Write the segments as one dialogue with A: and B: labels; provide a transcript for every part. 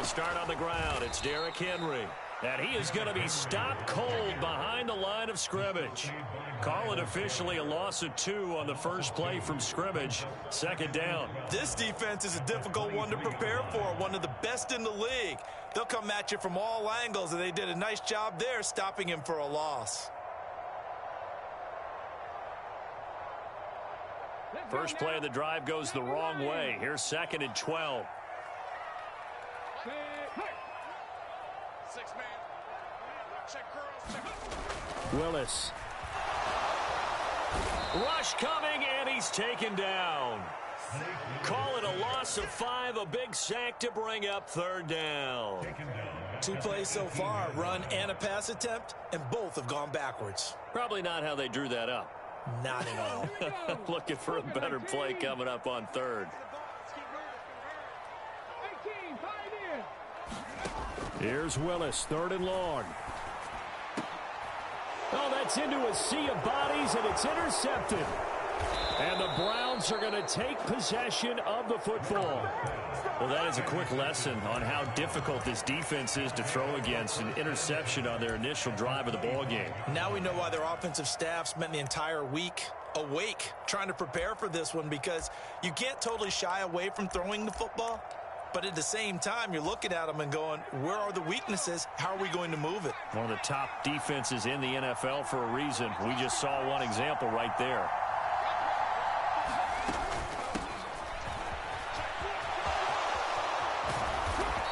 A: start on the ground. It's Derrick Henry. And he is going to be stopped cold behind the line of scrimmage. Call it officially a loss of 2 on the first play from scrimmage. Second down.
B: This defense is a difficult one to prepare for, one of the best in the league. They'll come at you from all angles, and they did a nice job there stopping him for a loss.
A: First play of the drive goes the wrong way. Here's 2nd and 12. Willis. Rush coming, and he's taken down. Call it a loss of 5, a big sack to bring up 3rd down.
B: 2 plays so far, run and a pass attempt, and both have gone backwards.
A: Probably not how they drew that up.
B: Not at all.
A: Looking for a better play coming up on 3rd. Here's Willis, 3rd and long. Oh, that's into a sea of bodies, and it's intercepted. And the Browns are going to take possession of the football. Well, that is a quick lesson on how difficult this defense is to throw against. An interception on their initial drive of the ball game.
B: Now we know why their offensive staff spent the entire week awake trying to prepare for this one, because you can't totally shy away from throwing the football. But at the same time, you're looking at them and going, where are the weaknesses? How are we going to move it?
A: One of the top defenses in the NFL for a reason. We just saw one example right there.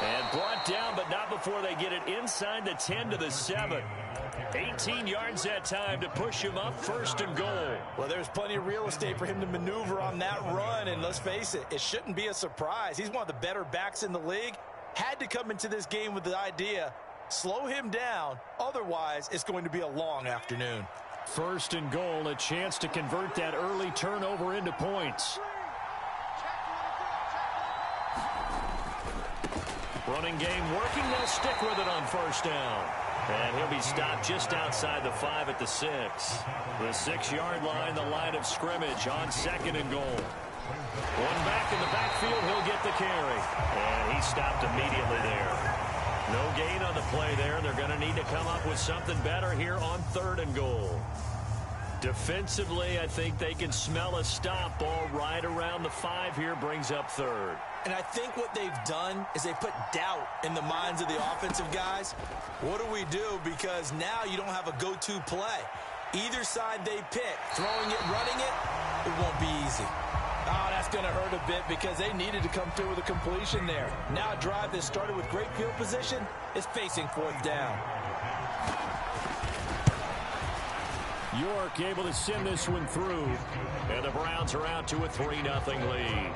A: And brought down, but not before they get it inside the 10 to the 7. 18 yards that time to push him up, 1st and goal.
B: Well, there's plenty of real estate for him to maneuver on that run, and let's face it, it shouldn't be a surprise. He's one of the better backs in the league. Had to come into this game with the idea, slow him down, otherwise it's going to be a long afternoon.
A: 1st and goal, a chance to convert that early turnover into points. Running game working, they'll stick with it on 1st down. And he'll be stopped just outside the 5 at the 6. The 6-yard line, the line of scrimmage on 2nd and goal. One back in the backfield, he'll get the carry. And he stopped immediately there. No gain on the play there. They're going to need to come up with something better here on 3rd and goal. Defensively, I think they can smell a stop ball right around the 5 here, brings up 3rd.
B: And I think what they've done is they put doubt in the minds of the offensive guys. What do we do? Because now you don't have a go-to play. Either side they pick, throwing it, running it, it won't be easy. Oh, that's going to hurt a bit because they needed to come through with a completion there. Now a drive that started with great field position is facing 4th down.
A: York able to send this one through. And the Browns are out to a 3-0 lead.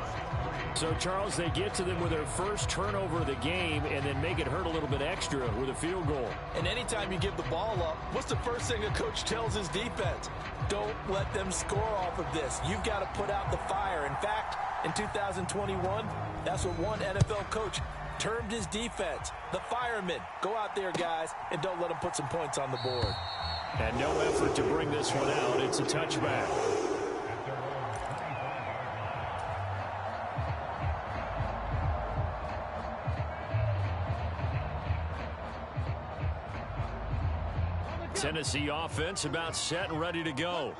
A: So, Charles, they get to them with their first turnover of the game and then make it hurt a little bit extra with a field goal.
B: And anytime you give the ball up, what's the first thing a coach tells his defense? Don't let them score off of this. You've got to put out the fire. In fact, in 2021, that's what one NFL coach termed his defense, the firemen. Go out there, guys, and don't let them put some points on the board.
A: And no effort to bring this one out. It's a touchback. Tennessee offense about set and ready to go.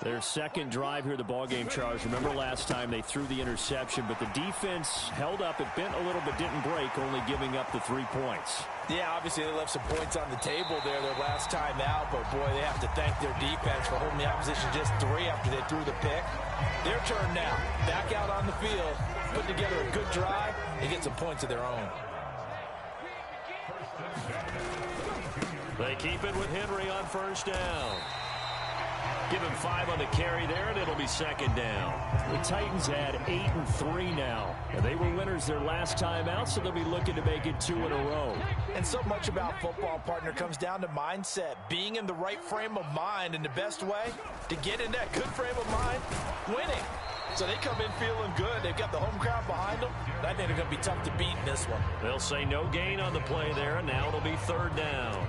A: Their second drive here, the ballgame, Charles. Remember last time they threw the interception, but the defense held up. It bent a little but didn't break, only giving up the 3 points.
B: Yeah, obviously they left some points on the table there their last time out, but boy, they have to thank their defense for holding the opposition just 3 after they threw the pick. Their turn now. Back out on the field, put together a good drive, and get some points of their own.
A: They keep it with Henry on 1st down. Give him 5 on the carry there, and it'll be 2nd down. The Titans had 8-3 now, and they were winners their last time out, so they'll be looking to make it 2 in a row.
B: And so much about football, partner, comes down to mindset, being in the right frame of mind, and the best way to get in that good frame of mind, winning. So they come in feeling good. They've got the home crowd behind them, and I think they're going to be tough to beat in this one.
A: They'll say no gain on the play there, and now it'll be 3rd down.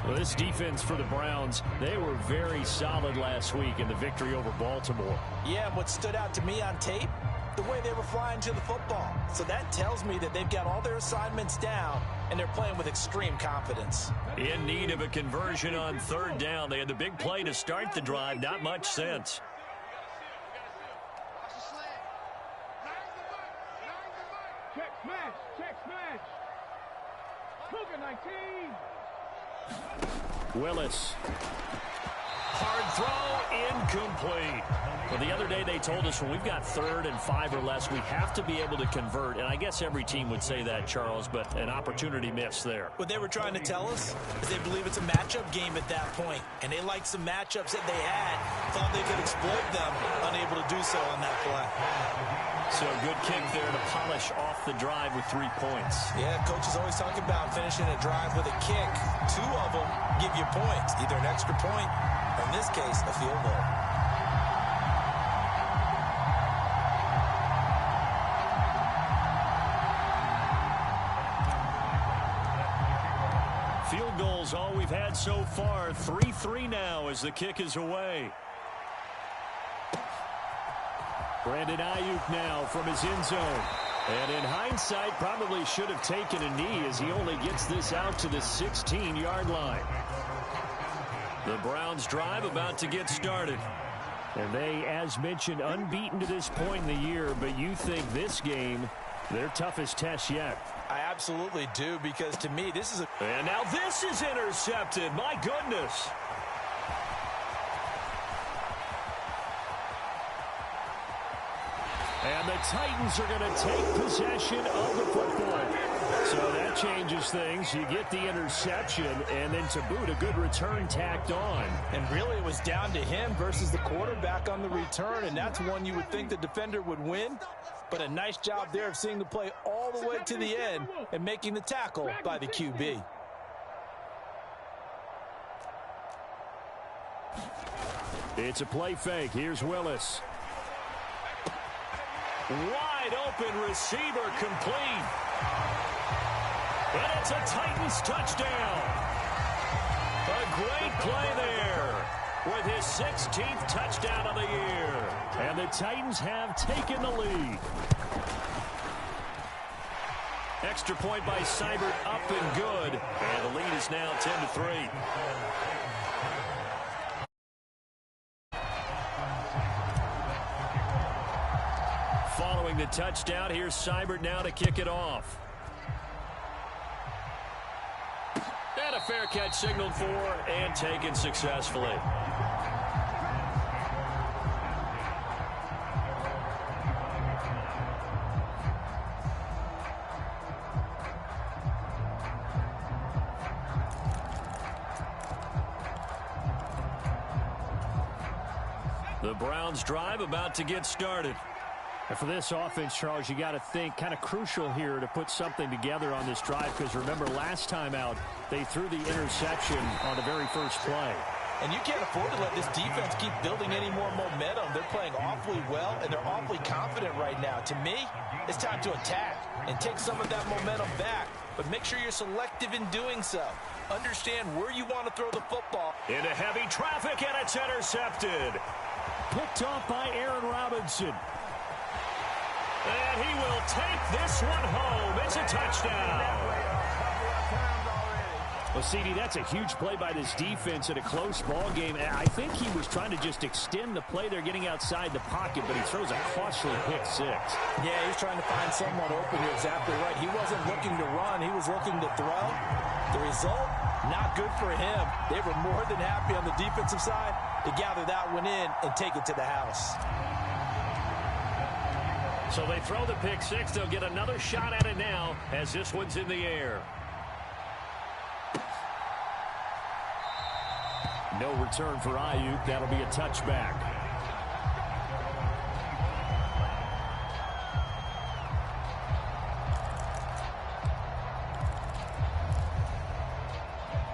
A: Well, this defense for the Browns, they were very solid last week in the victory over Baltimore.
B: Yeah, and what stood out to me on tape, the way they were flying to the football. So that tells me that they've got all their assignments down, and they're playing with extreme confidence.
A: In need of a conversion on third down. They had the big play to start the drive. Not much sense.
C: Check smash. Check smash. Cougar 19.
A: Willis. Hard throw, incomplete. Well, the other day they told us when we've got 3rd and 5 or less, we have to be able to convert. And I guess every team would say that, Charles, but an opportunity missed there.
B: What they were trying to tell us is they believe it's a matchup game at that point, and they liked some matchups that they had, thought they could exploit them, unable to do so on that play.
A: So a good kick there to polish off the drive with 3 points.
B: Yeah, coach is always talking about finishing a drive with a kick. 2 of them give you points, either an extra point, or in this case, a field goal.
A: Field goals all we've had so far. 3-3 now as the kick is away. Brandon Ayuk now from his end zone. And in hindsight, probably should have taken a knee as he only gets this out to the 16-yard line. The Browns drive about to get started. And they, as mentioned, unbeaten to this point in the year, but you think this game, their toughest test yet.
B: I absolutely do, because to me, this is a...
A: And now this is intercepted. My goodness. And the Titans are going to take possession of the football. So that changes things. You get the interception, and then to boot, a good return tacked on.
B: And really, it was down to him versus the quarterback on the return, and that's one you would think the defender would win. But a nice job there of seeing the play all the way to the end and making the tackle by the QB.
A: It's a play fake. Here's Willis. Wide open receiver complete. And it's a Titans touchdown. A great play there with his 16th touchdown of the year. And the Titans have taken the lead. Extra point by Seibert up and good. And the lead is now 10-3. Following the touchdown, here's Seibert now to kick it off. And a fair catch signaled for and taken successfully. The Browns drive about to get started.
D: And for this offense, Charles, you got to think kind of crucial here to put something together on this drive, because remember last time out they threw the interception on the very first play.
B: And you can't afford to let this defense keep building any more momentum. They're playing awfully well, and they're awfully confident right now. To me, it's time to attack and take some of that momentum back. But make sure you're selective in doing so. Understand where you want to throw the football.
A: Into heavy traffic, and it's intercepted.
D: Picked off by Aaron Robinson.
A: And he will take this one home. It's a touchdown.
D: Well, CD, that's a huge play by this defense in a close ball game. I think he was trying to just extend the play. They're getting outside the pocket, but he throws a costly pick six.
B: Yeah, he's trying to find someone open. You're exactly right. He wasn't looking to run. He was looking to throw. The result, not good for him. They were more than happy on the defensive side to gather that one in and take it to the house.
A: So they throw the pick six. They'll get another shot at it now as this one's in the air.
D: No return for Ayuk. That'll be a touchback.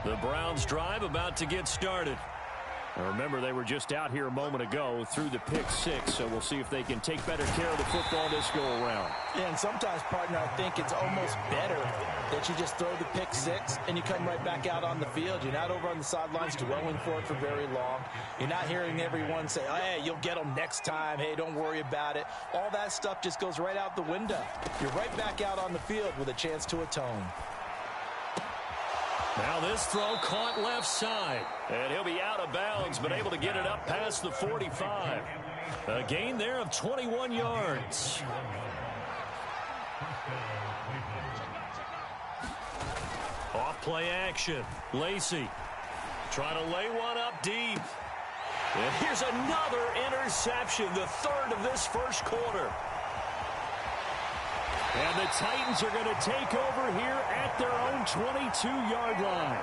A: The Browns drive about to get started.
D: And remember, they were just out here a moment ago through the pick six, so we'll see if they can take better care of the football this go-around.
B: Yeah, and sometimes, partner, I think it's almost better that you just throw the pick six and you come right back out on the field. You're not over on the sidelines dwelling for it for very long. You're not hearing everyone say, oh, hey, you'll get them next time. Hey, don't worry about it. All that stuff just goes right out the window. You're right back out on the field with a chance to atone.
A: Now this throw caught left side. And he'll be out of bounds, but able to get it up past the 45. A gain there of 21 yards. Off play action. Lacey trying to lay one up deep. And here's another interception, the third of this first quarter.
D: And the Titans are going to take over here at their own 22-yard line.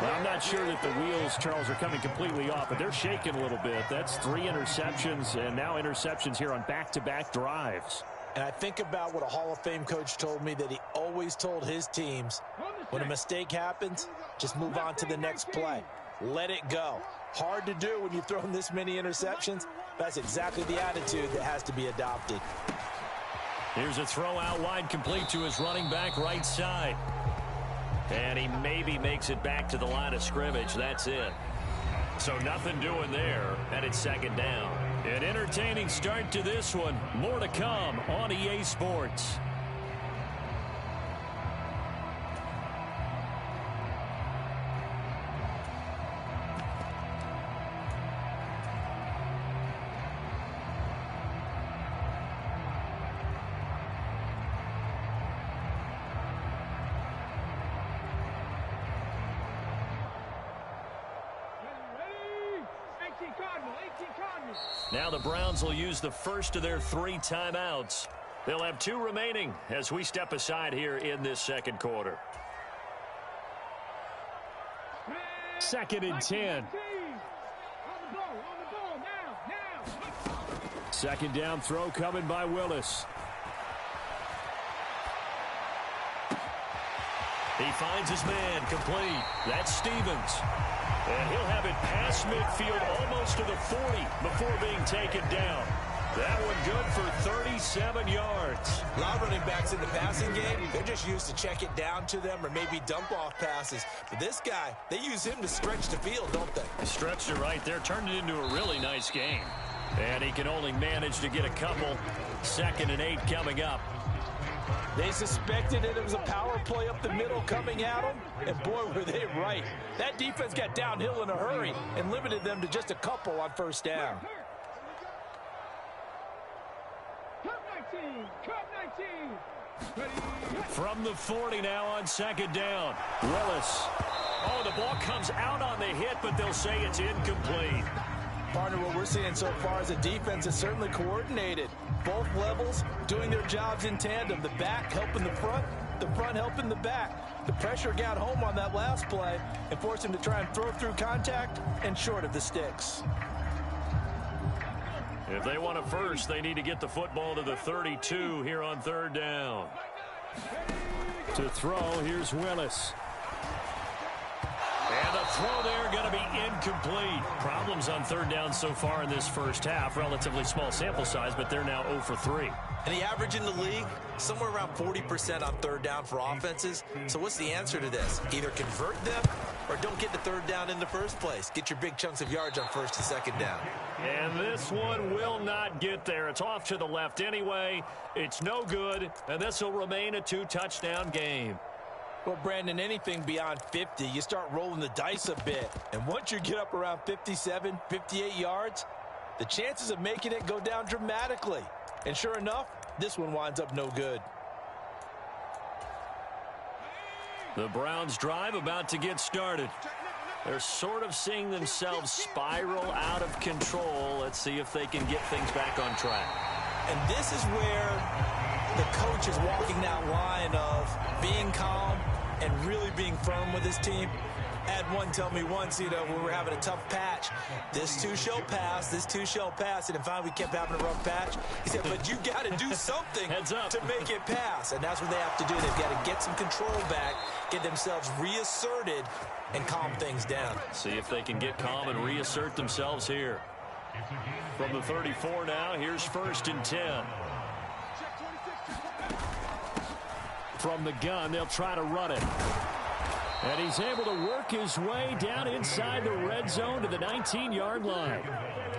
D: Well, I'm not sure that the wheels, Charles, are coming completely off, but they're shaking a little bit. That's 3 interceptions, and now interceptions here on back-to-back drives.
B: And I think about what a Hall of Fame coach told me that he always told his teams, when a mistake happens, just move on to the next play. Let it go. Hard to do when you've thrown this many interceptions. That's exactly the attitude that has to be adopted.
A: Here's a throw out wide, complete to his running back right side. And he maybe makes it back to the line of scrimmage. That's it. So nothing doing there, and it's second down. An entertaining start to this one. More to come on EA Sports. Now the Browns will use the first of their 3 timeouts. They'll have 2 remaining as we step aside here in this second quarter.
D: 2nd and 10. Second down throw coming by Willis.
A: He finds his man complete. That's Stevens. And he'll have it past midfield almost to the 40 before being taken down. That one good for 37 yards.
B: A lot of running backs in the passing game, they're just used to check it down to them or maybe dump off passes. But this guy, they use him to stretch the field, don't they?
A: Stretched it right there, turned it into a really nice game. And he can only manage to get a couple. 2nd and 8 coming up.
B: They suspected it was a power play up the middle coming at them, and boy, were they right. That defense got downhill in a hurry and limited them to just a couple on first down.
A: From the 40 now on 2nd down. Willis. Oh, the ball comes out on the hit, but they'll say it's incomplete.
B: Partner, what we're seeing so far is a defense is certainly coordinated. Both levels doing their jobs in tandem. The back helping the front helping the back. The pressure got home on that last play and forced him to try and throw through contact and short of the sticks.
A: If they want a first, they need to get the football to the 32 here on 3rd down.
D: To throw, here's Willis.
A: And the throw there going to be incomplete. Problems on 3rd down so far in this first half. Relatively small sample size, but they're now 0 for 3.
B: And the average in the league, somewhere around 40% on 3rd down for offenses. So what's the answer to this? Either convert them or don't get the 3rd down in the first place. Get your big chunks of yards on 1st and 2nd down.
A: And this one will not get there. It's off to the left anyway. It's no good, and this will remain a 2-touchdown game.
B: Well, Brandon, anything beyond 50, you start rolling the dice a bit. And once you get up around 57, 58 yards, the chances of making it go down dramatically. And sure enough, this one winds up no good.
A: The Browns drive about to get started. They're sort of seeing themselves spiral out of control. Let's see if they can get things back on track.
B: And this is where the coach is walking that line of being calm and really being firm with his team. I had one tell me once, when we were having a tough patch, this too shall pass, this too shall pass. And finally we kept having a rough patch. He makes it, but you got to do something
A: Heads up.
B: to make it pass. And that's what they have to do. They've got to get some control back, get themselves reasserted, and calm things down.
A: See if they can get calm and reassert themselves here. From the 34 now, here's 1st and 10.
D: From the gun, they'll try to run it. And he's able to work his way down inside the red zone to the 19-yard line.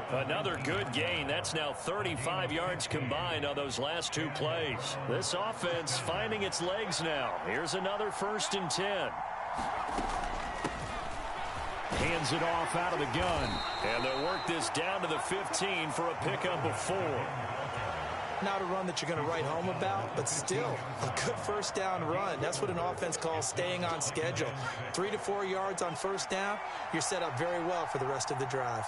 A: Another good gain. That's now 35 yards combined on those last 2 plays. This offense finding its legs now. Here's another 1st and 10.
D: Hands it off out of the gun.
A: And they'll work this down to the 15 for a pickup of 4.
B: Not a run that you're going to write home about, but still a good first down run. That's what an offense calls staying on schedule. 3 to 4 yards on first down, you're set up very well for the rest of the drive.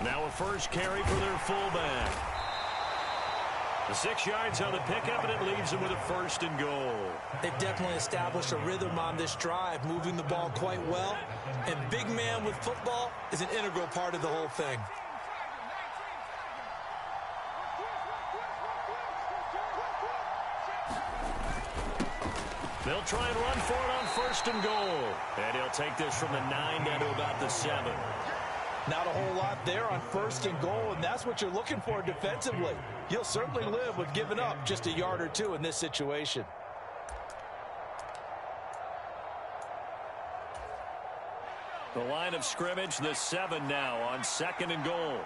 A: Now a first carry for their fullback. The 6 yards on the pickup, and it leaves them with a 1st and goal.
B: They've definitely established a rhythm on this drive, moving the ball quite well. And big man with football is an integral part of the whole thing.
A: They'll try and run for it on 1st and goal. And he'll take this from the 9 down to about the 7.
B: Not a whole lot there on 1st and goal, and that's what you're looking for defensively. You'll certainly live with giving up just a yard or 2 in this situation.
A: The line of scrimmage, the 7 now on 2nd and goal.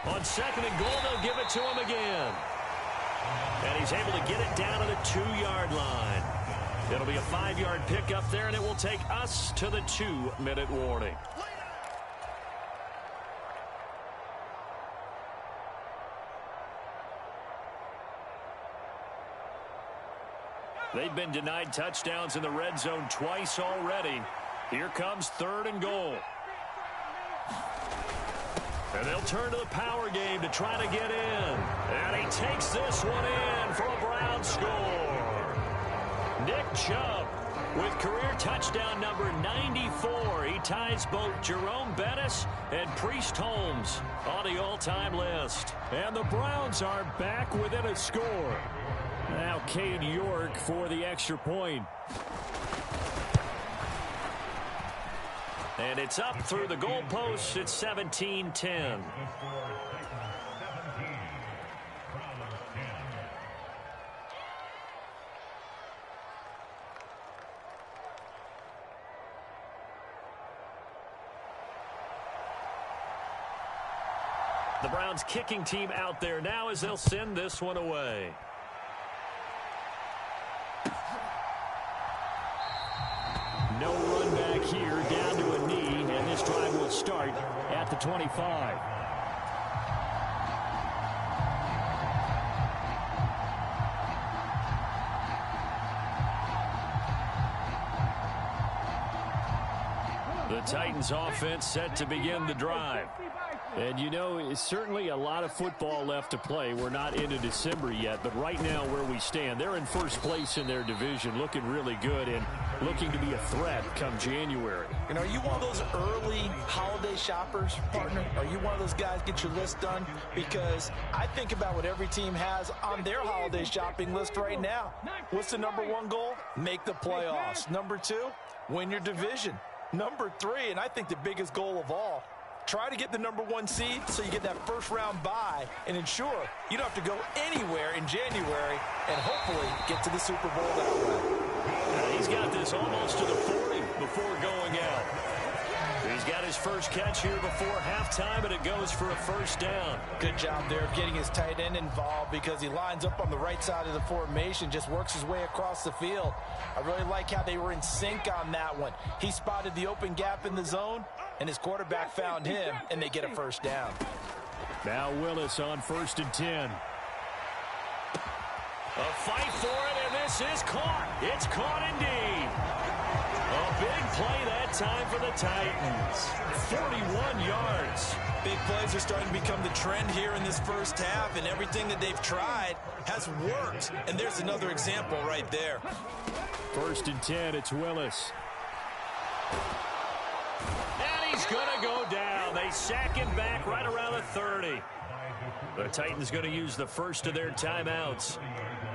A: On 2nd and goal, they'll give it to him again. And he's able to get it down to the 2-yard line. It'll be a 5-yard pickup there, and it will take us to the 2-minute warning. They've been denied touchdowns in the red zone twice already. Here comes 3rd and goal. And they'll turn to the power game to try to get in. And he takes this one in for a Brown score. Nick Chubb with career touchdown number 94. He ties both Jerome Bettis and Priest Holmes on the all-time list.
D: And the Browns are back within a score. Now Cade York for the extra point.
A: And it's up through the goalposts. It's 17-10. The Browns kicking team out there now as they'll send this one away.
D: No run back here, down to a knee, and this drive will start at the 25.
A: The Titans offense set to begin the drive.
D: And, you know, it's certainly a lot of football left to play. We're not into December yet, but right now where we stand, they're in first place in their division, looking really good and looking to be a threat come January.
B: And are you one of those early holiday shoppers, partner? Are you one of those guys get your list done? Because I think about what every team has on their holiday shopping list right now. What's the number 1 goal? Make the playoffs. Number 2, win your division. Number 3, and I think the biggest goal of all, try to get the number 1 seed so you get that first-round bye and ensure you don't have to go anywhere in January and hopefully get to the Super Bowl that way.
A: He's got this almost to the 40 before going out. He's got his first catch here before halftime, and it goes for a first down.
B: Good job there of getting his tight end involved because he lines up on the right side of the formation, just works his way across the field. I really like how they were in sync on that one. He spotted the open gap in the zone, and his quarterback found him, and they get a first down.
D: Now Willis on 1st and 10.
A: A fight for it, and this is caught. It's caught indeed. A big play that time for the Titans. 41 yards.
B: Big plays are starting to become the trend here in this first half, and everything that they've tried has worked. And there's another example right there.
D: First and 10, it's Willis.
A: And he's going to go down. They sack him back right around the 30. The Titans going to use the first of their timeouts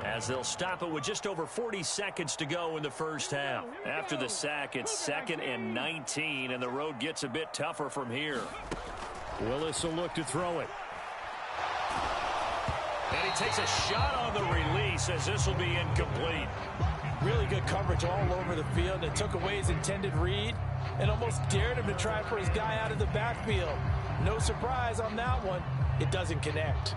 A: as they'll stop it with just over 40 seconds to go in the first half. After the sack, it's 2nd and 19, and the road gets a bit tougher from here.
D: Willis will look to throw it.
A: And he takes a shot on the release as this will be incomplete.
B: Really good coverage all over the field. It took away his intended read and almost dared him to try for his guy out of the backfield. No surprise on that one. It doesn't connect.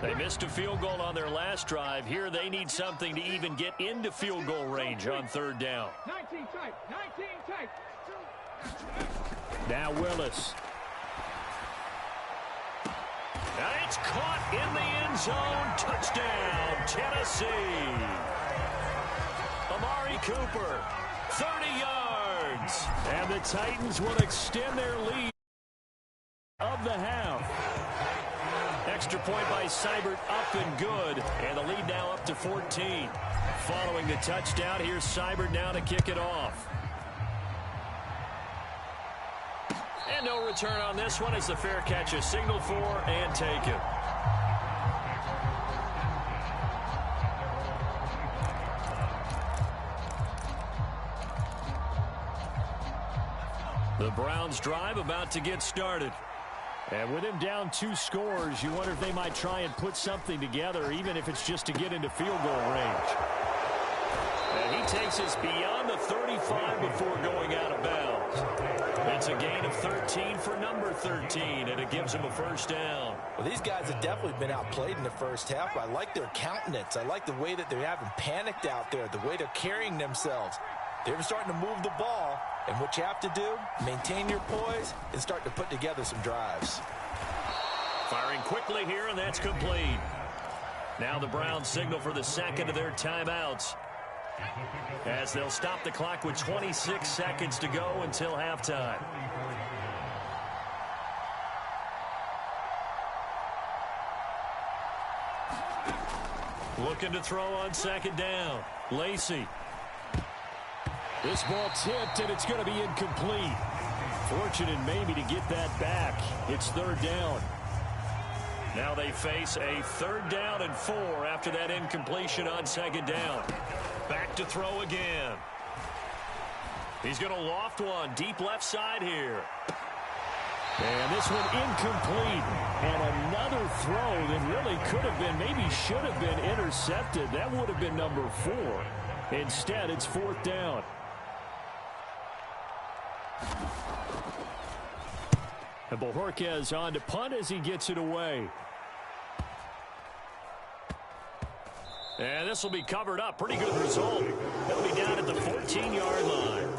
A: They missed a field goal on their last drive. Here they need something to even get into field goal range on 3rd down.
C: 19 tight, 19 tight.
D: Now Willis.
A: And it's caught in the end zone. Touchdown, Tennessee. Amari Cooper, 30 yards.
D: And the Titans will extend their lead of the half.
A: Extra point by Seibert, up and good. And the lead now up to 14. Following the touchdown, here's Seibert now to kick it off. And no return on this one as the fair catch is signaled for and taken. The Browns drive about to get started.
D: And with him down 2 scores, you wonder if they might try and put something together, even if it's just to get into field goal range.
A: And he takes us beyond the 35 before going out of bounds. It's a gain of 13 for number 13, and it gives him a first down.
B: Well, these guys have definitely been outplayed in the first half, but I like their countenance. I like the way that they haven't panicked out there, the way they're carrying themselves. They're starting to move the ball, and what you have to do, maintain your poise and start to put together some drives.
A: Firing quickly here, and that's complete. Now the Browns signal for the second of their timeouts, as they'll stop the clock with 26 seconds to go until halftime. Looking to throw on 2nd down. Lacey.
D: This ball tipped, and it's going to be incomplete. Fortunate maybe to get that back. It's 3rd down.
A: Now they face a 3rd down and 4 after that incompletion on 2nd down. Back to throw again. He's going to loft one deep left side here.
D: And this one incomplete. And another throw that really could have been, maybe should have been intercepted. That would have been number 4. Instead, it's 4th down. And Bojorquez on to punt as he gets it away.
A: And this will be covered up. Pretty good result. They'll be down at the 14-yard line.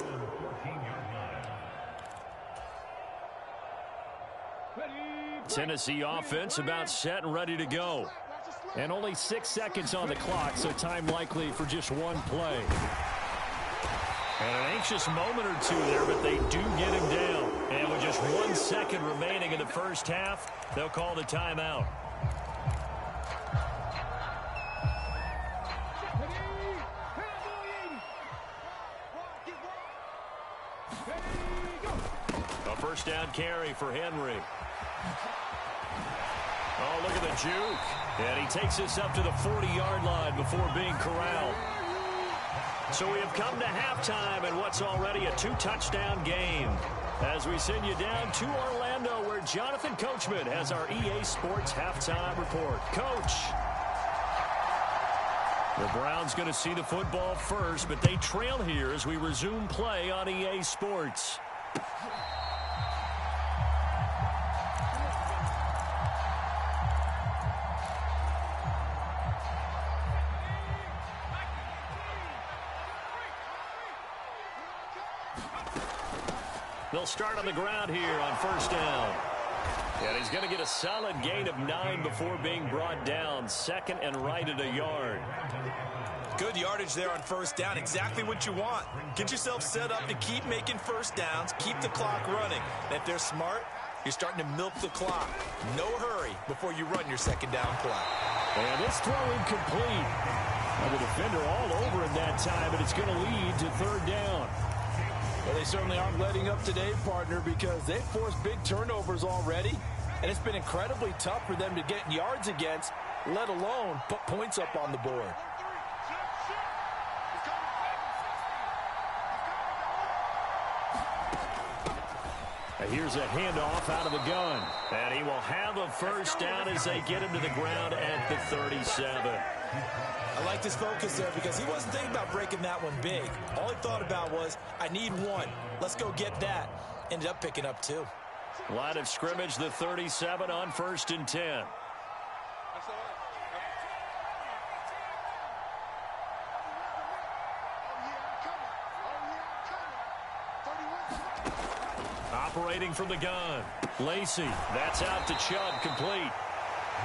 A: Tennessee offense about set and ready to go.
D: And only 6 seconds on the clock, so time likely for just one play.
A: And an anxious moment or two there, but they do get him down. And with just 1 second remaining in the first half, they'll call the timeout. A first down carry for Henry. Oh, look at the juke. And he takes this up to the 40-yard line before being corralled. So we have come to halftime in what's already a 2-touchdown game, as we send you down to Orlando, where Jonathan Coachman has our EA Sports halftime report. Coach. The Browns going to see the football first, but they trail here as we resume play on EA Sports. They'll start on the ground here on first down. And he's going to get a solid gain of 9 before being brought down. 2nd and right at a yard.
B: Good yardage there on first down. Exactly what you want. Get yourself set up to keep making first downs. Keep the clock running. And if they're smart, You're starting to milk the clock. No hurry before you run your second down play.
D: And this throw incomplete. Now the defender all over him that time, but it's going to lead to third down.
B: Well, they certainly aren't letting up today, partner, because they've forced big turnovers already, and it's been incredibly tough for them to get yards against, let alone put points up on the board.
D: Here's a handoff out of the gun.
A: And he will have a first down as they get him to the ground at the 37.
B: I liked his focus there because he wasn't thinking about breaking that one big. All he thought about was, I need one. Let's go get that. Ended up picking up two.
A: Line of scrimmage, the 37 on 1st and 10. Operating from the gun. Lacey, that's out to Chubb, complete.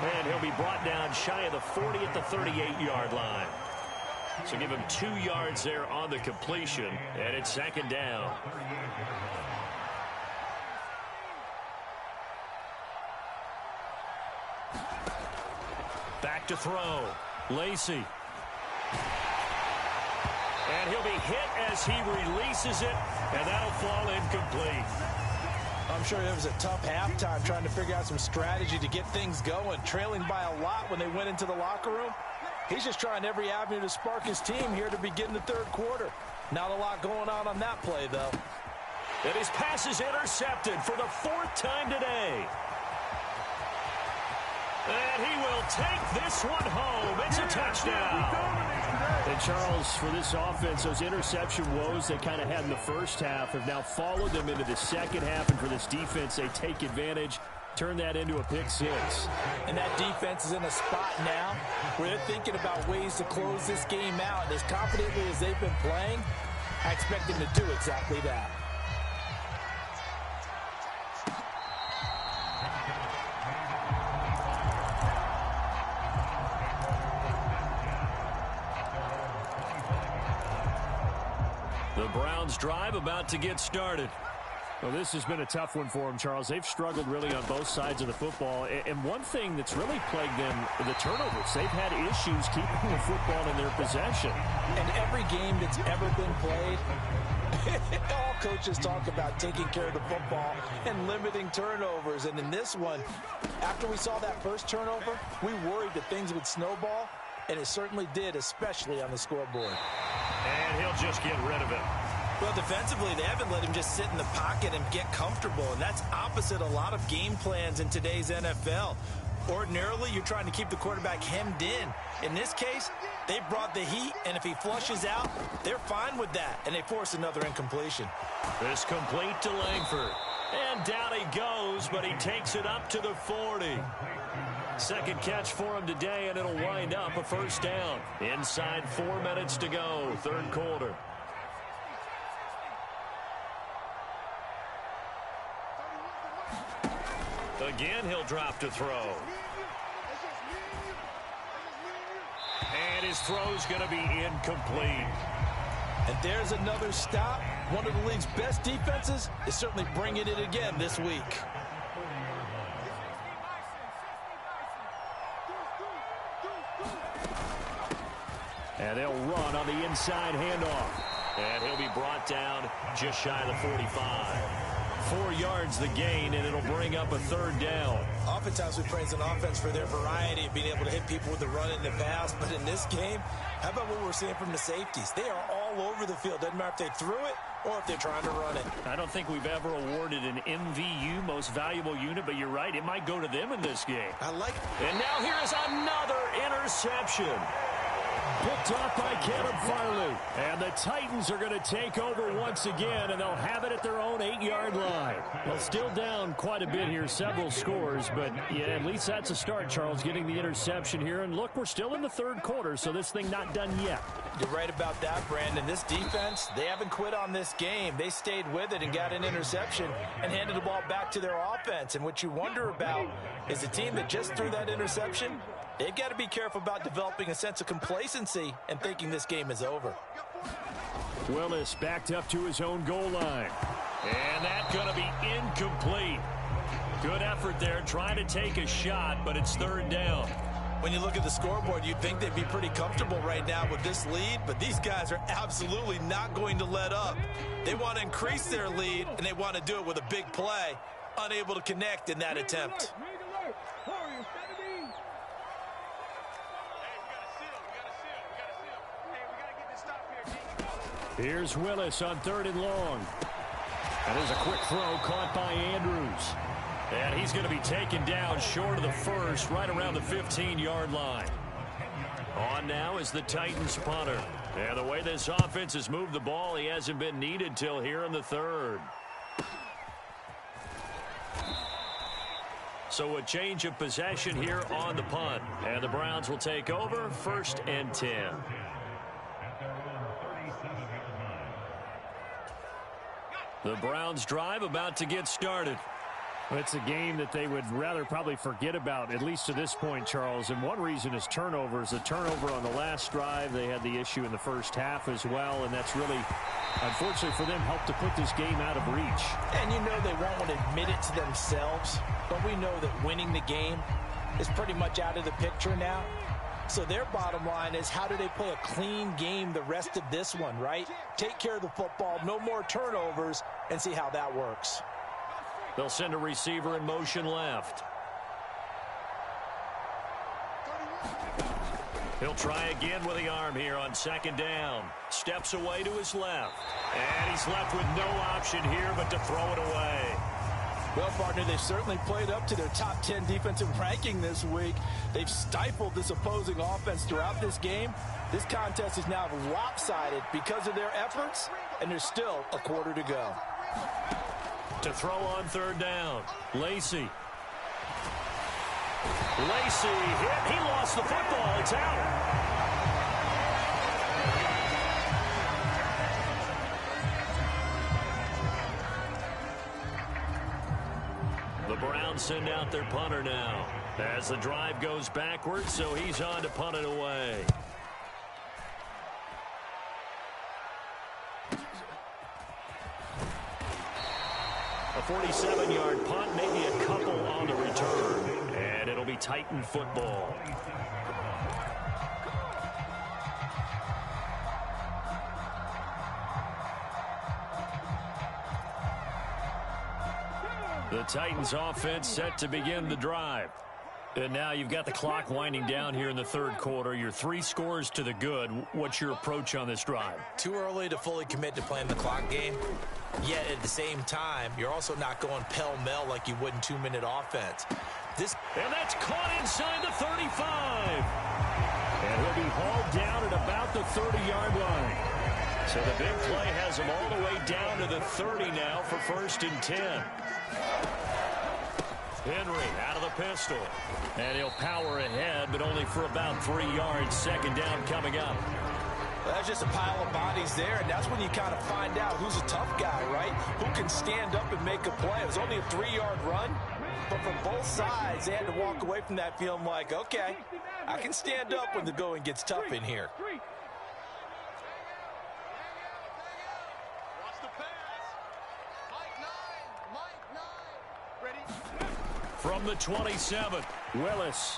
A: And he'll be brought down shy of the 40 at the 38-yard line. So give him 2 yards there on the completion, and it's second down. Back to throw. Lacey. And he'll be hit as he releases it, and that'll fall incomplete.
B: I'm sure it was a tough halftime trying to figure out some strategy to get things going, trailing by a lot when they went into the locker room. He's just trying every avenue to spark his team here to begin the third quarter. Not a lot going on that play, though.
A: And his pass is intercepted for the 4th time today. And he will take this one home. It's a touchdown.
D: And Charles, for this offense, those interception woes they kind of had in the first half have now followed them into the second half. And for this defense, they take advantage, turn that into a pick six.
B: And that defense is in a spot now where they're thinking about ways to close this game out. And as confidently as they've been playing, I expect them to do exactly that.
A: The Browns drive about to get started.
D: Well, this has been a tough one for them, Charles. They've struggled really on both sides of the football. And one thing that's really plagued them, the turnovers. They've had issues keeping the football in their possession.
B: And every game that's ever been played, all coaches talk about taking care of the football and limiting turnovers. And in this one, after we saw that first turnover, we worried that things would snowball. And it certainly did, especially on the scoreboard.
A: And he'll just get rid of it.
B: Well, defensively, they haven't let him just sit in the pocket and get comfortable, and that's opposite a lot of game plans in today's NFL. Ordinarily, you're trying to keep the quarterback hemmed in. In this case, they brought the heat, and if he flushes out, they're fine with that, and they force another incompletion.
A: This complete to Langford. And down he goes, but he takes it up to the 40. Second catch for him today, and it'll wind up a first down. Inside 4 minutes to go, third quarter. Again, he'll drop to throw. And his throw's going to be incomplete.
B: And there's another stop. One of the league's best defenses is certainly bringing it again this week.
D: And they'll run on the inside handoff.
A: And he'll be brought down just shy of the 45. 4 yards the gain, and it'll bring up a third down.
B: Oftentimes we praise an offense for their variety of being able to hit people with the run and the pass. But in this game, how about what we're seeing from the safeties? They are all over the field. Doesn't matter if they threw it or if they're trying to run it.
A: I don't think we've ever awarded an MVU, most valuable unit, but you're right. It might go to them in this game.
B: I like it.
A: And now here is another interception.
D: Picked off by Caleb Farley. And the Titans are going to take over once again, and they'll have it at their own 8-yard line. Well, still down quite a bit here, several scores, but yeah, at least that's a start, Charles, getting the interception here. And look, we're still in the third quarter, so this thing not done yet.
B: You're right about that, Brandon. This defense, they haven't quit on this game. They stayed with it and got an interception and handed the ball back to their offense. And what you wonder about is the team that just threw that interception, they've got to be careful about developing a sense of complacency and thinking this game is over.
D: Willis backed up to his own goal line.
A: And that's going to be incomplete. Good effort there, trying to take a shot, but it's third down.
B: When you look at the scoreboard, you'd think they'd be pretty comfortable right now with this lead, but these guys are absolutely not going to let up. They want to increase their lead, and they want to do it with a big play. Unable to connect in that attempt.
D: Here's Willis on 3rd and long. That is a quick throw caught by Andrews.
A: And he's going to be taken down short of the first, right around the 15-yard line. On now is the Titans punter. And the way this offense has moved the ball, he hasn't been needed till here in the third. So a change of possession here on the punt. And the Browns will take over 1st and 10. The Browns drive about to get started.
D: It's a game that they would rather probably forget about, at least to this point, Charles. And one reason is turnovers. The turnover on the last drive, they had the issue in the first half as well. And that's really, unfortunately for them, helped to put this game out of reach.
B: And you know they won't admit it to themselves, but we know that winning the game is pretty much out of the picture now. So their bottom line is, how do they play a clean game the rest of this one, right? Take care of the football, no more turnovers, and see how that works.
A: They'll send a receiver in motion left. He'll try again with the arm here on 2nd down. Steps away to his left. And he's left with no option here but to throw it away.
B: Well, partner, they've certainly played up to their top 10 defensive ranking this week. They've stifled this opposing offense throughout this game. This contest is now lopsided because of their efforts, and there's still a quarter to go.
A: To throw on 3rd down, Lacy. Lacy hit. He lost the football. It's out. The Browns send out their punter now as the drive goes backwards, so he's on to punt it away. A 47-yard punt, maybe a couple on the return, and it'll be Titan football. The Titans offense set to begin the drive. And now you've got the clock winding down here in the 3rd quarter. You're 3 scores to the good. What's your approach on this drive?
B: Too early to fully commit to playing the clock game. Yet at the same time, you're also not going pell-mell like you would in 2-minute offense.
A: And that's caught inside the 35. And he'll be hauled down at about the 30-yard line. So the big play has him all the way down to the 30 now for 1st and 10. Henry out of the pistol. And he'll power ahead, but only for about 3 yards. 2nd down coming up.
B: Well, that's just a pile of bodies there, and that's when you kind of find out who's a tough guy, right? Who can stand up and make a play. It was only a 3-yard run, but from both sides, they had to walk away from that feeling like, okay, I can stand up when the going gets tough in here.
A: From the 27, Willis.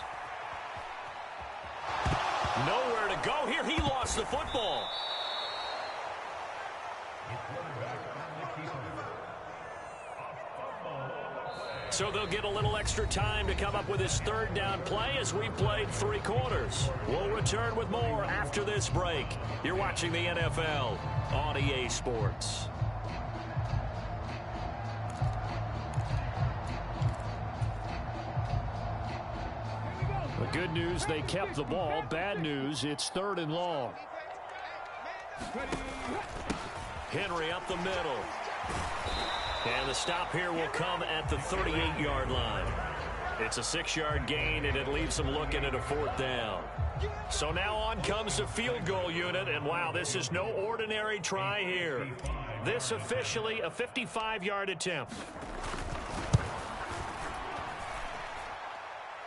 A: Nowhere to go here. He lost the football. So they'll get a little extra time to come up with his 3rd down play as we played 3 quarters. We'll return with more after this break. You're watching the NFL on EA Sports.
D: The good news, they kept the ball. Bad news, it's 3rd and long.
A: Henry up the middle. And the stop here will come at the 38-yard line. It's a 6-yard gain, and it leaves them looking at a 4th down. So now on comes the field goal unit, and wow, this is no ordinary try here. This officially a 55-yard attempt.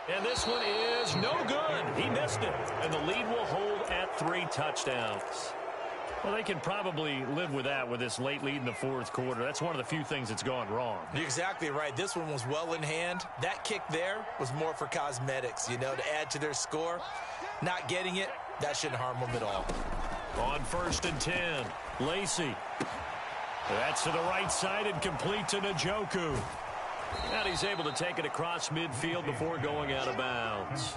A: And this one is no good. He missed it, and the lead will hold at 3 touchdowns. Well, they can probably live with that with this late lead in the fourth quarter. That's one of the few things that's gone wrong.
B: You're exactly right. This one was well in hand. That kick there was more for cosmetics, you know, to add to their score. Not getting it, that shouldn't harm them at all.
A: On 1st and 10, Lacey. That's to the right side and complete to Njoku. And he's able to take it across midfield before going out of bounds.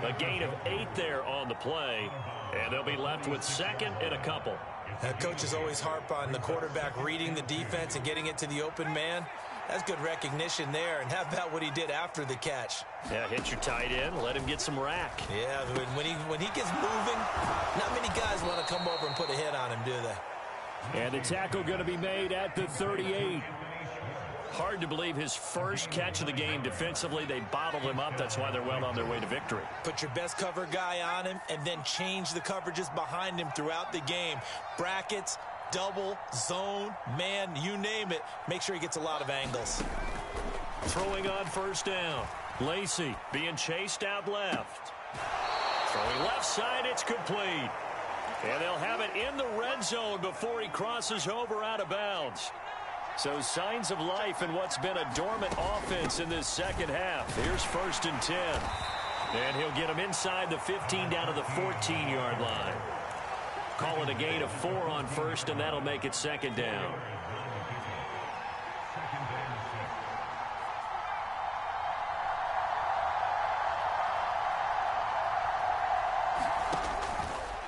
A: A gain of 8 there on the play, and they'll be left with 2nd and a couple.
B: Coaches always harp on the quarterback reading the defense and getting it to the open man. That's good recognition there. And how about what he did after the catch?
A: Yeah, hit your tight end, let him get some rack.
B: Yeah, when he gets moving, not many guys want to come over and put a hit on him, do they?
D: And the tackle going to be made at the 38.
A: Hard to believe his first catch of the game defensively. They bottled him up. That's why they're well on their way to victory.
B: Put your best cover guy on him and then change the coverages behind him throughout the game. Brackets, double, zone, man, you name it. Make sure he gets a lot of angles.
A: Throwing on 1st down. Lacey being chased out left. Throwing left side, it's complete. And they'll have it in the red zone before he crosses over out of bounds. So signs of life in what's been a dormant offense in this second half. Here's 1st and 10. And he'll get him inside the 15 down to the 14-yard line. Call it a gain of 4 on 1st, and that'll make it 2nd down.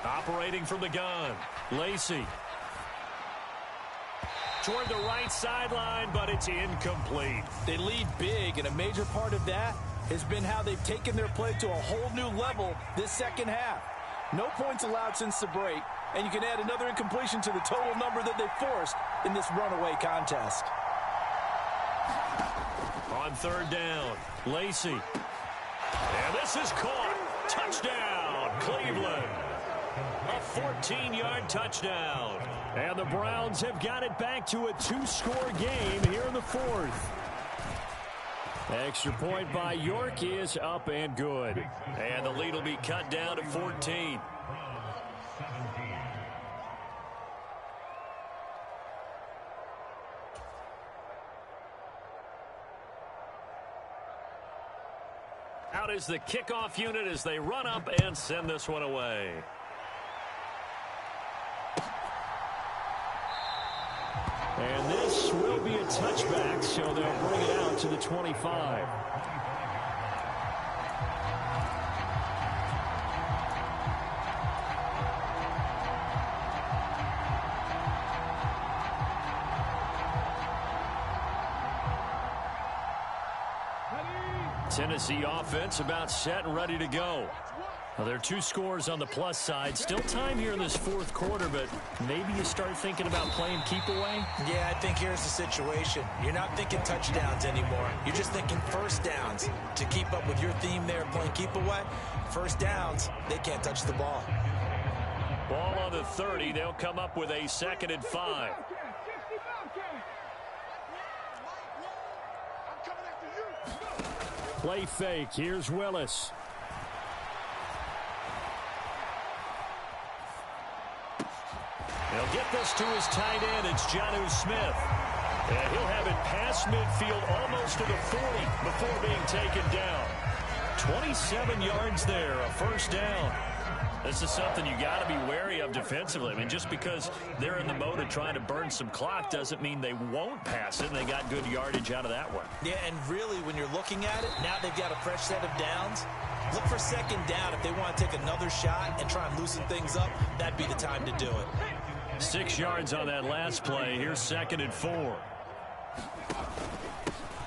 A: Operating from the gun, Lacey. Toward the right sideline, but it's incomplete.
B: They lead big, and a major part of that has been how they've taken their play to a whole new level this second half. No points allowed since the break, and you can add another incompletion to the total number that they forced in this runaway contest.
A: On 3rd down, Lacey. And this is caught. Touchdown, Cleveland. A 14-yard touchdown. And the Browns have got it back to a 2-score game here in the 4th.
D: Extra point by York is up and good.
A: And the lead will be cut down to 14. Out is the kickoff unit as they run up and send this one away.
D: And this will be a touchback, so they'll bring it out to the 25.
A: Tennessee offense about set and ready to go. Well, there are 2 scores on the plus side. Still time here in this 4th quarter, but maybe you start thinking about playing keep away?
B: Yeah, I think here's the situation. You're not thinking touchdowns anymore. You're just thinking 1st downs. To keep up with your theme there, playing keep away, 1st downs, they can't touch the ball.
A: Ball on the 30. They'll come up with a 2nd and 5.
D: Play fake. Here's Willis.
A: He'll get this to his tight end. It's Jonnu Smith. And he'll have it past midfield almost to the 40 before being taken down. 27 yards there, a 1st down. This is something you got to be wary of defensively. I mean, just because they're in the mode of trying to burn some clock doesn't mean they won't pass it. And they got good yardage out of that one.
B: Yeah, and really, when you're looking at it, now they've got a fresh set of downs. Look for 2nd down. If they want to take another shot and try and loosen things up, that'd be the time to do it.
A: 6 yards on that last play. Here's 2nd and 4.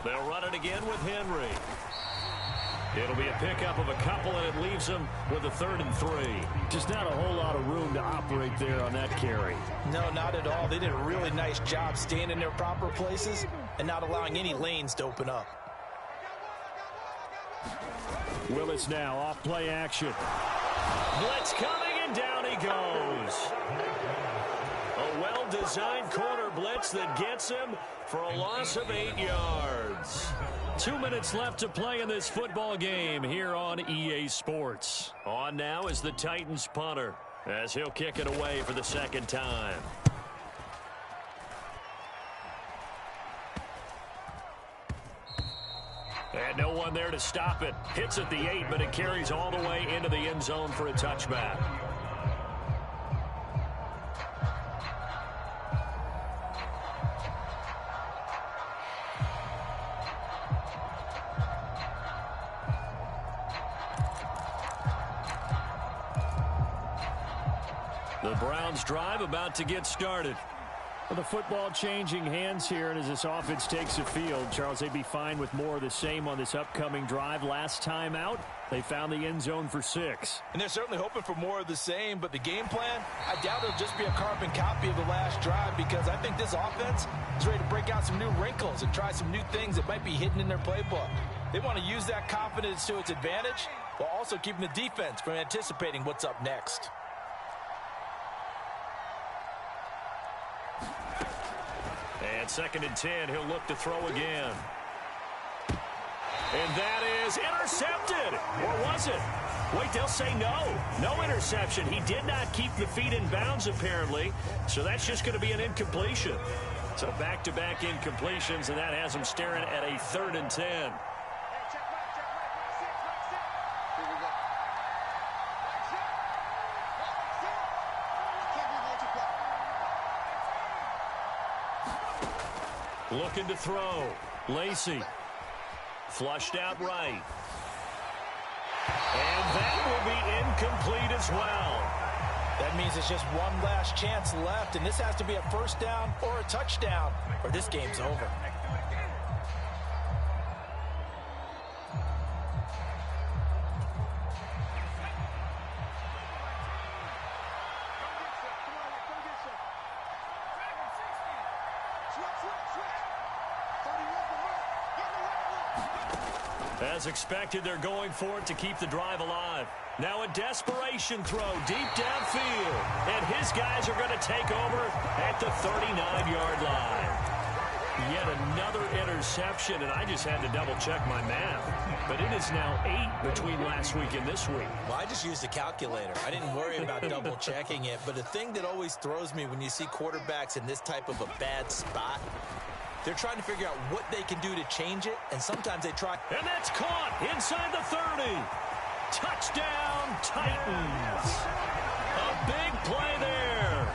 A: They'll run it again with Henry. It'll be a pickup of a couple, and it leaves them with a 3rd and 3.
D: Just not a whole lot of room to operate there on that carry.
B: No, not at all. They did a really nice job staying in their proper places and not allowing any lanes to open up.
D: Willis now off play action.
A: Blitz coming, and down he goes. A well-designed corner blitz that gets him for a loss of 8 yards. 2 minutes left to play in this football game here on EA Sports. On now is the Titans punter. as he'll kick it away for the second time. And no one there to stop it. Hits at the 8, but it carries all the way into the end zone for a touchback. The Browns drive about to get started.
D: Well, the football changing hands here, and as this offense takes the field, Charles, they'd be fine with more of the same on this upcoming drive. Last time out, they found the end zone for 6.
B: And they're certainly hoping for more of the same, but the game plan, I doubt it'll just be a carbon copy of the last drive, because I think this offense is ready to break out some new wrinkles and try some new things that might be hidden in their playbook. They want to use that confidence to its advantage while also keeping the defense from anticipating what's up next.
A: And 2nd and 10, he'll look to throw again. And that is intercepted. Or was it? Wait, they'll say no. No interception. He did not keep the feet in bounds, apparently. So that's just going to be an incompletion. So back-to-back incompletions, and that has him staring at a 3rd and 10. Looking to throw. Lacey. Flushed out right. And that will be incomplete as well.
B: That means it's just one last chance left, and this has to be a first down or a touchdown, or this game's over.
A: As expected, they're going for it to keep the drive alive. Now a desperation throw deep downfield. And his guys are going to take over at the 39-yard line. Yet another interception, and I just had to double-check my math. But it is now 8 between last week and this week.
B: Well, I just used a calculator. I didn't worry about double-checking it. But the thing that always throws me when you see quarterbacks in this type of a bad spot, they're trying to figure out what they can do to change it, and sometimes they try.
A: And that's caught inside the 30. Touchdown, Titans. A big play there.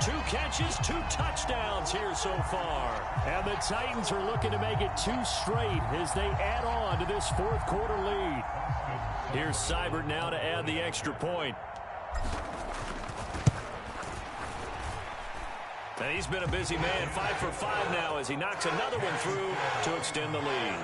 A: 2 catches, 2 touchdowns here so far.
D: And the Titans are looking to make it 2 straight as they add on to this 4th quarter lead.
A: Here's Seibert now to add the extra point. And he's been a busy man, 5 for 5 now as he knocks another one through to extend the lead.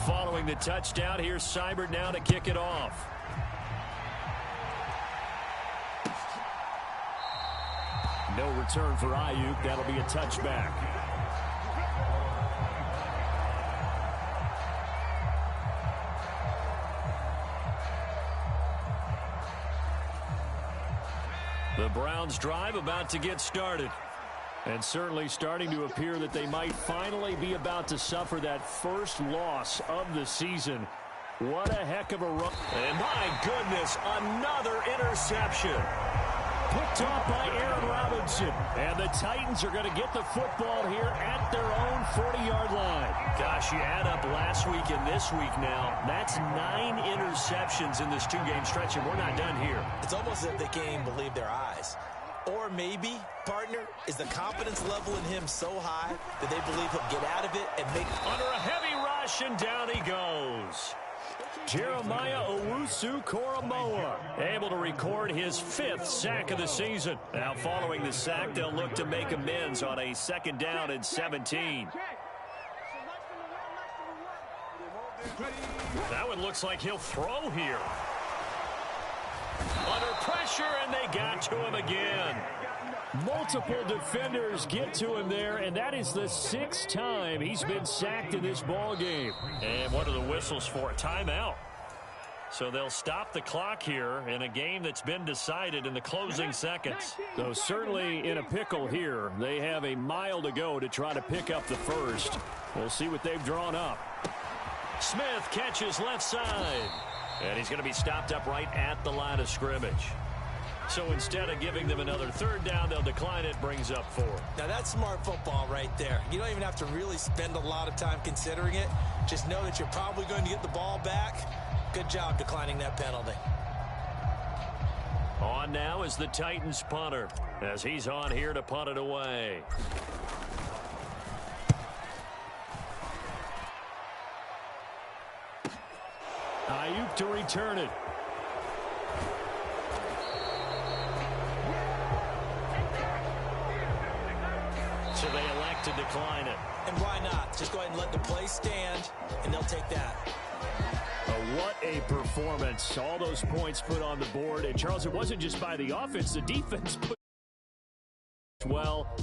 A: Following the touchdown, here's Seibert now to kick it off.
D: No return for Ayuk. That'll be a touchback.
A: The Browns drive about to get started.
D: And certainly starting to appear that they might finally be about to suffer that first loss of the season. What a heck of a run.
A: And my goodness, another interception.
D: Picked off by Aaron Robinson. And the Titans are going to get the football here at their own 40-yard line.
A: Gosh, you add up last week and this week now. That's 9 interceptions in this 2-game stretch, and we're not done here.
B: It's almost as if they can't even believe their eyes. Or maybe, partner, is the confidence level in him so high that they believe he'll get out of it and make...
A: Under a heavy rush, and down he goes. Jeremiah Owusu-Koramoah able to record his 5th sack of the season. Now following the sack, they'll look to make amends on a 2nd down and 17. That one looks like he'll throw here. Under pressure, and they got to him again.
D: Multiple defenders get to him there, and that is the 6th time he's been sacked in this ball game.
A: And what are the whistles for? A timeout. So they'll stop the clock here in a game that's been decided in the closing seconds.
D: So certainly in a pickle here. They have a mile to go to try to pick up the first. We'll see what they've drawn up.
A: Smith catches left side. And he's going to be stopped up right at the line of scrimmage. So instead of giving them another third down, they'll decline it, brings up 4.
B: Now that's smart football right there. You don't even have to really spend a lot of time considering it. Just know that you're probably going to get the ball back. Good job declining that penalty.
A: On now is the Titans punter, as he's on here to punt it away.
D: Ayuk to return it.
A: So they elect to decline it.
B: And why not? Just go ahead and let the play stand, and they'll take that.
D: What a performance. All those points put on the board. And, Charles, it wasn't just by the offense. The defense put well.